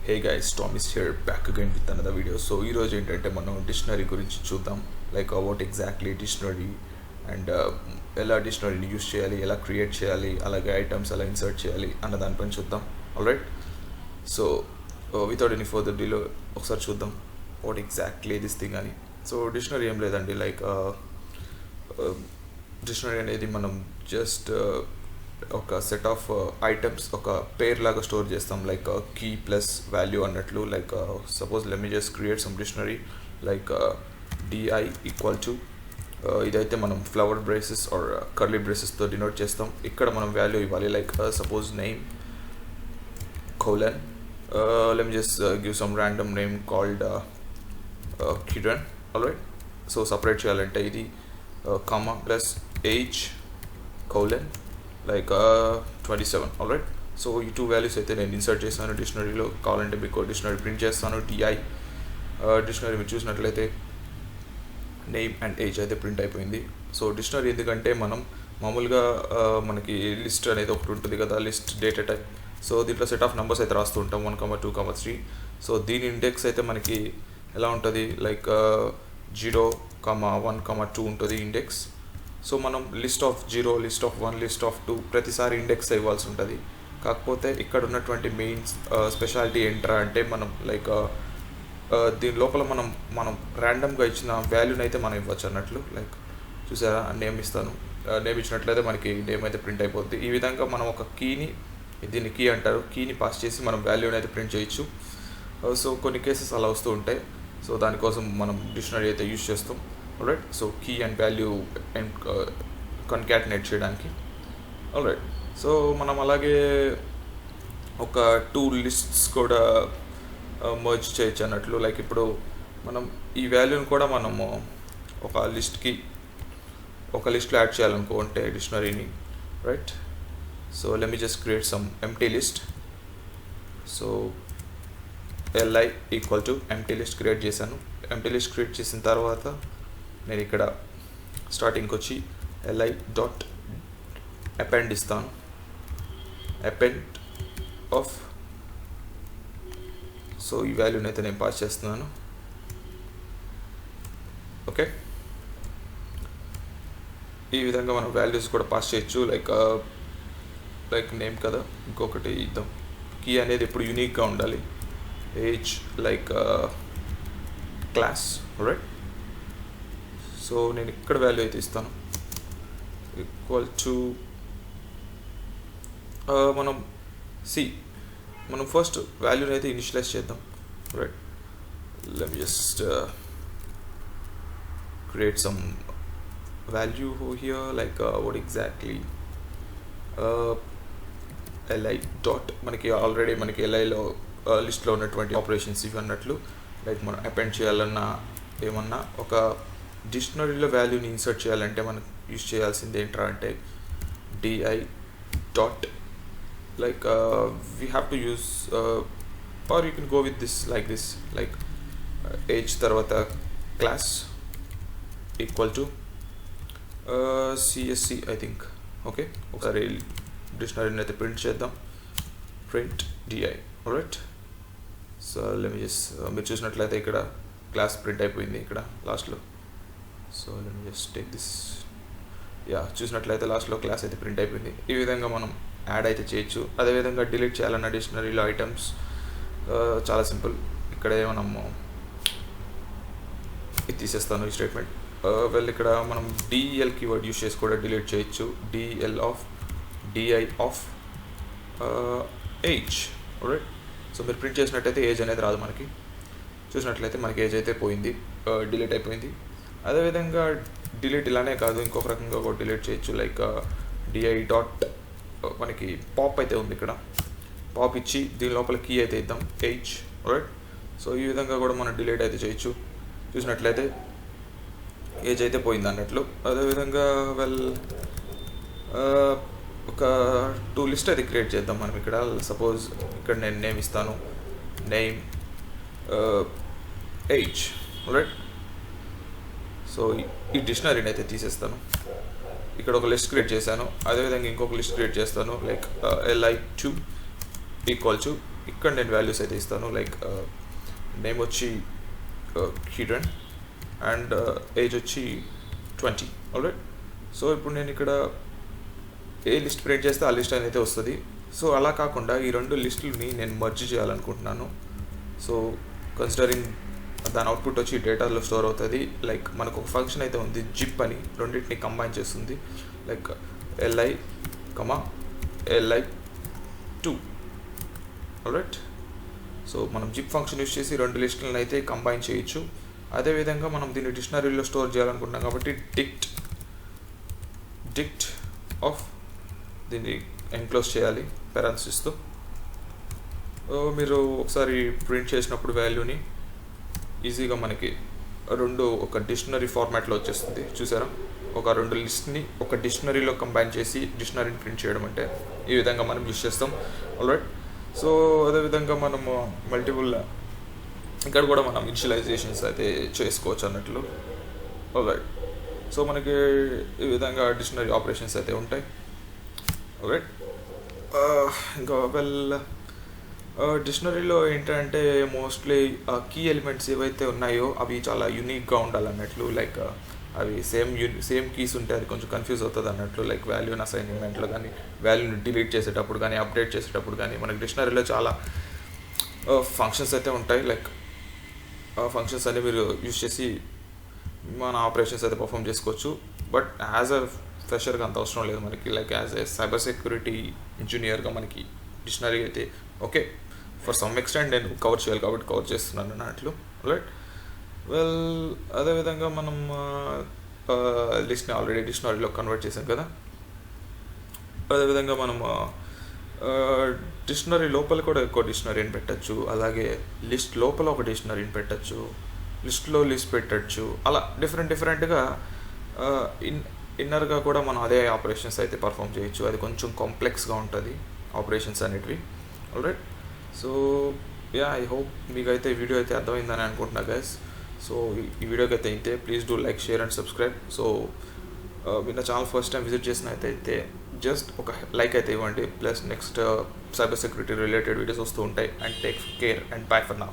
Hey guys, Tom is here back again with another video. So ఈ రోజు ఏంటంటే మనం డిక్షనరీ గురించి చూద్దాం. Like what exactly dictionary and ఎలా డిక్షనరీని యూస్ చేయాలి, ఎలా క్రియేట్ చేయాలి, అలాగే ఐటమ్స్ ఎలా ఇన్సర్ట్ చేయాలి అన్న దానిపైన చూద్దాం. Alright, so without any further delay ఒకసారి చూద్దాం వాట్ ఎగ్జాక్ట్లీ దిస్ థింగ్ అని. సో డిక్షనరీ ఏం లేదండి, లైక్ డిక్షనరీ అనేది మనం జస్ట్ ఒక సెట్ ఆఫ్ ఐటమ్స్ ఒక పేర్ లాగా స్టోర్ చేస్తాం, లైక్ కీ ప్లస్ వాల్యూ అన్నట్లు. Like suppose let me just create some dictionary like DI equal to ఇదైతే మనం ఫ్లవర్ బ్రేసెస్ ఆర్ కర్లీ బ్రేసెస్తో డినోట్ చేస్తాం. ఇక్కడ మనం వాల్యూ ఇవ్వాలి, like suppose name colon, let me just give some random name called Kiran. Alright, so separate చేయాలంటే ఇది comma plus age colon like 27. Alright, so ఈ టూ వాల్యూస్ అయితే నేను ఇన్సర్ట్ చేస్తాను డిక్షనరీలో. కావాలంటే మీకు డిక్షనరీ ప్రింట్ చేస్తాను. డిఐ డిక్షనరీ మీరు చూసినట్లయితే నేమ్ అండ్ ఏజ్ అయితే ప్రింట్ అయిపోయింది. సో డిక్షనరీ ఎందుకంటే మనం మామూలుగా మనకి లిస్ట్ అనేది ఒకటి ఉంటుంది కదా, లిస్ట్ డేటా టైప్. సో దీంట్లో సెట్ ఆఫ్ నెంబర్స్ అయితే రాస్తూ ఉంటాం 1, 2, 3. సో దీని ఇండెక్స్ అయితే మనకి ఎలా ఉంటుంది, లైక్ 0, 1, 2 ఉంటుంది ఇండెక్స్. సో మనం list of 0, list of 1, list of 2 ప్రతిసారి ఇండెక్స్ ఇవ్వాల్సి ఉంటుంది. కాకపోతే ఇక్కడ ఉన్నటువంటి మెయిన్ స్పెషాలిటీ ఏంట్రా అంటే మనం లైక్ దీని లోపల మనం ర్యాండమ్గా ఇచ్చిన వాల్యూని అయితే మనం ఇవ్వచ్చు అన్నట్లు. లైక్ చూసారా, నేమ్ ఇస్తాను, నేమ్ ఇచ్చినట్లయితే మనకి నేమ్ అయితే ప్రింట్ అయిపోద్ది. ఈ విధంగా మనం ఒక కీని, దీన్ని కీ అంటారు, కీని పాస్ చేసి మనం వాల్యూని అయితే ప్రింట్ చేయొచ్చు. సో కొన్ని కేసెస్ అలా వస్తూ ఉంటాయి. సో దానికోసం మనం డిక్షనరీ అయితే యూజ్ చేస్తాం. Alright, so key and value and concatenate చేయడానికి. ఆల్రైట్, సో మనం అలాగే ఒక 2 లిస్ట్స్ కూడా మర్జ్ చేయొచ్చు అన్నట్లు. లైక్ ఇప్పుడు మనం ఈ వాల్యూని కూడా మనము ఒక లిస్ట్లో యాడ్ చేయాలనుకుంటే డిక్షనరీని, right. So let me just create some empty list. So li equal to empty list create చేశాను. ఎంప్టీ లిస్ట్ క్రియేట్ చేసిన తర్వాత నేను ఇక్కడ స్టార్టింగ్కి వచ్చి li డాట్ అపెండ్ ఇస్తాను. అపెండ్ ఆఫ్, సో ఈ వాల్యూని అయితే నేను పాస్ చేస్తున్నాను. ఓకే, ఈ విధంగా మనం వాల్యూస్ కూడా పాస్ చేయొచ్చు. లైక్ నేమ్ కదా, ఇంకొకటి ఇద్దాం. కీ అనేది ఎప్పుడు యూనిక్గా ఉండాలి. Age like class. Right, so నేను ఇక్కడ వాల్యూ అయితే ఇస్తాను ఈక్వల్ టు మనం ఫస్ట్ వాల్యూని అయితే ఇనిషియలైజ్ చేద్దాం. Right, let me just create some value here, like what exactly li dot, మనకి ఆల్రెడీ మనకి liలో లిస్ట్లో ఉన్నటువంటి ఆపరేషన్స్ ఇవి అన్నట్లు. లైక్ మనం అపెండ్ చేయాలన్నా ఏమన్నా ఒక డిక్షనరీలో వాల్యూని ఇన్సర్ట్ చేయాలంటే మనం యూజ్ చేయాల్సింది ఏంట్రా అంటే DI dot, like we have to use or you can go with this like this, like age తర్వాత class equal to CSC I think. Okay, ఒకసారి డిక్షనరీని అయితే ప్రింట్ చేద్దాం. Print DI. Alright, so let me just, మీరు చూసినట్లయితే ఇక్కడ class print అయిపోయింది ఇక్కడ లాస్ట్లో. So let me just take this. Yeah, చూసినట్లయితే లాస్ట్లో క్లాస్ అయితే ప్రింట్ అయిపోయింది. ఈ విధంగా మనం యాడ్ అయితే చేయొచ్చు. అదేవిధంగా డిలీట్ చేయాలన్న డిక్షనరీలో ఐటమ్స్ చాలా సింపుల్. ఇక్కడే మనము ఇది తీసేస్తాను ఈ స్టేట్మెంట్. ఇక్కడ మనం డిఎల్ కీవర్డ్ యూస్ చేసి కూడా డిలీట్ చేయొచ్చు. DL of DI of age. Right, so మీరు ప్రింట్ చేసినట్టయితే ఏజ్ అనేది రాదు మనకి. చూసినట్లయితే మనకి ఏజ్ అయితే పోయింది, డిలీట్ అయిపోయింది. అదేవిధంగా డిలీట్ ఇలానే కాదు, ఇంకొక రకంగా కూడా డిలీట్ చేయొచ్చు. లైక్ డిఐ డాట్, మనకి పాప్ అయితే ఉంది ఇక్కడ, పాప్ ఇచ్చి దీని లోపల కీ అయితే ఇద్దాం ఏజ్. రైట్, సో ఈ విధంగా కూడా మనం డిలీట్ అయితే చేయొచ్చు. చూసినట్లయితే ఏజ్ అయితే పోయింది అన్నట్లు. అదేవిధంగా ఒక 2 లిస్ట్ అయితే క్రియేట్ చేద్దాం మనం ఇక్కడ. సపోజ్ ఇక్కడ నేను నేమ్ ఇస్తాను, నేమ్ ఏజ్. రైట్, సో ఈ డిక్షనరీని అయితే తీసేస్తాను. ఇక్కడ ఒక లిస్ట్ క్రియేట్ చేశాను. అదేవిధంగా ఇంకొక లిస్ట్ క్రియేట్ చేస్తాను, లైక్ li2 ఈక్వల్ టు ఇక్కడ నేను వాల్యూస్ అయితే ఇస్తాను. లైక్ నేమ్ వచ్చి కిరణ్ అండ్ ఏజ్ వచ్చి 20. ఆల్రైట్. సో ఇప్పుడు నేను ఇక్కడ ఏ లిస్ట్ ప్రింట్ చేస్తే ఆ లిస్ట్ అనేది వస్తుంది. సో అలా కాకుండా ఈ రెండు లిస్టులని నేను మర్జ్ చేయాలనుకుంటున్నాను. సో కన్సిడరింగ్ దాని అవుట్పుట్ వచ్చి డేటాలో స్టోర్ అవుతుంది. లైక్ మనకు ఒక ఫంక్షన్ అయితే ఉంది జిప్ అని, రెండింటిని కంబైన్ చేస్తుంది. Like li, li2. Alright. So మనం జిప్ ఫంక్షన్ యూస్ చేసి రెండు లిస్టులను అయితే కంబైన్ చేయొచ్చు. అదేవిధంగా మనం దీన్ని డిక్షనరీలో స్టోర్ చేయాలనుకుంటున్నాం కాబట్టి డిక్ట్ ఆఫ్ దీన్ని ఎన్క్లోజ్ చేయాలి పారాన్సిస్తో. మీరు ఒకసారి ప్రింట్ చేసినప్పుడు వాల్యూని ఈజీగా మనకి రెండు ఒక డిక్షనరీ ఫార్మాట్లో వచ్చేస్తుంది. చూసారా, ఒక రెండు లిస్ట్ని ఒక డిక్షనరీలో కంబైన్ చేసి డిక్షనరీని ప్రింట్ చేయడం అంటే ఈ విధంగా మనం యూస్ చేస్తాం. ఆల్రైట్. సో అదేవిధంగా మనము మల్టిపుల్ ఇక్కడ కూడా మనం ఇనిషియలైజేషన్స్ అయితే చేసుకోవచ్చు అన్నట్లు. ఆల్రైట్. సో మనకి ఈ విధంగా డిక్షనరీ ఆపరేషన్స్ అయితే ఉంటాయి. ఆల్రైట్. ఇంకా డిక్షనరీలో ఏంటంటే మోస్ట్లీ కీ ఎలిమెంట్స్ ఏవైతే ఉన్నాయో అవి చాలా యూనిక్గా ఉండాలన్నట్లు. లైక్ అవి సేమ్ కీస్ ఉంటే అది కొంచెం కన్ఫ్యూజ్ అవుతుంది అన్నట్లు. లైక్ వాల్యూని అసైన్మెంట్లో కానీ వాల్యూని డిలీట్ చేసేటప్పుడు కానీ అప్డేట్ చేసేటప్పుడు కానీ మనకి డిక్షనరీలో చాలా ఫంక్షన్స్ అయితే ఉంటాయి. లైక్ ఆ ఫంక్షన్స్ అన్ని మీరు యూజ్ చేసి మన ఆపరేషన్స్ అయితే పర్ఫామ్ చేసుకోవచ్చు. బట్ యాజ్ అ ఫ్రెషర్గా అంత అవసరం లేదు మనకి. Like as a cyber security ఇంజనీర్గా మనకి డిక్షనరీ అయితే ఓకే, ఫర్ సమ్ ఎక్స్టెంట్ నేను కవర్ చేయాలి కాబట్టి కవర్ చేస్తున్నాను అన్నట్లు. రైట్. అదేవిధంగా మనం లిస్ట్ని ఆల్రెడీ డిక్షనరీలో కన్వర్ట్ చేసాం కదా. అదేవిధంగా మనం డిక్షనరీ లోపల కూడా ఎక్కువ డిక్షనరీని పెట్టచ్చు. అలాగే లిస్ట్ లోపల ఒక డిక్షనరీని పెట్టచ్చు, లిస్ట్లో లిస్ట్ పెట్టచ్చు. అలా డిఫరెంట్గా ఇన్నర్గా కూడా మనం అదే ఆపరేషన్స్ అయితే పర్ఫామ్ చేయొచ్చు. అది కొంచెం కాంప్లెక్స్గా ఉంటుంది ఆపరేషన్స్ అనేటివి. ఆల్రైట్. సో ఐ హోప్ మీకు అయితే ఈ వీడియో అయితే అర్థమైందని అనుకుంటున్నా గైస్. సో ఈ వీడియోకి అయితే అయితే please do like, share and subscribe. So మీరు నా ఛానల్ ఫస్ట్ టైం విజిట్ చేసిన అయితే జస్ట్ ఒక లైక్ అయితే ఇవ్వండి. Plus next cyber security related videos వస్తూ ఉంటాయి. And take care and by for now.